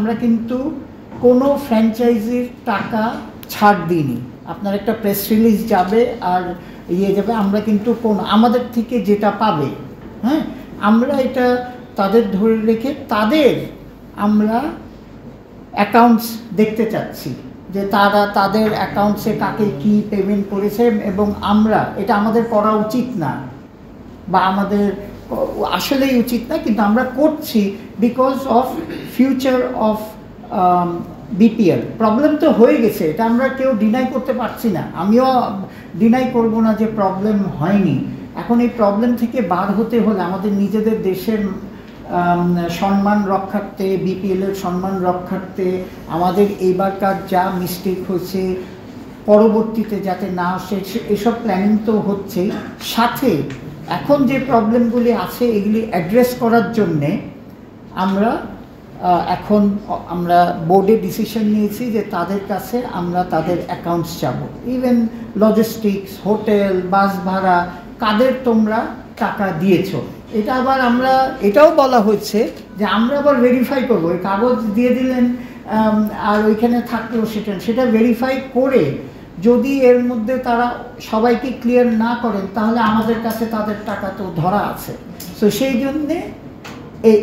আমরা কিন্তু কোনো ফ্র্যাঞ্চাইজির টাকা ছাড় দিইনি। আপনার একটা প্রেস রিলিজ যাবে আর যাবে, আমরা কিন্তু আমাদের থেকে যেটা পাবে, হ্যাঁ, আমরা এটা তাদের ধরে রেখে তাদের আমরা অ্যাকাউন্টস দেখতে চাচ্ছি যে তারা তাদের অ্যাকাউন্টসে কাকে কি পেমেন্ট করেছে, এবং আমরা এটা আমাদের করা উচিত না বা আমাদের আসলেই উচিত না, কিন্তু আমরা করছি because of future of BPL. Problem তো হয়ে গেছে, এটা আমরা কেউ ডিনাই করতে পারছি না, আমিও ডিনাই করব না যে প্রবলেম হয়নি। এখন এই প্রবলেম থেকে বার হতে হলে আমাদের নিজেদের দেশের সম্মান রক্ষার্থে, বিপিএলের সম্মান রক্ষার্থে আমাদের এইবারকার যা মিস্টেক হয়েছে পরবর্তীতে যাতে না আসে এসব প্ল্যানিং তো হচ্ছেই। সাথে এখন যে প্রবলেমগুলি আছে এগুলি অ্যাড্রেস করার জন্যে এখন আমরা বোর্ডে ডিসিশন নিয়েছি যে তাদের কাছে আমরা তাদের অ্যাকাউন্টস চাবো। ইভেন লজিস্টিক্স, হোটেল, বাস ভাড়া, কাদের তোমরা টাকা দিয়েছো, এটা আবার আমরা এটাও বলা হয়েছে যে আমরা আবার ভেরিফাই করবো। ওই কাগজ দিয়ে দিলেন আর ওইখানে থাকলেও সেটা ভেরিফাই করে যদি এর মধ্যে তারা সবাইকে ক্লিয়ার না করেন তাহলে আমাদের কাছে তাদের টাকা তো ধরা আছে। সো সেই জন্যে এই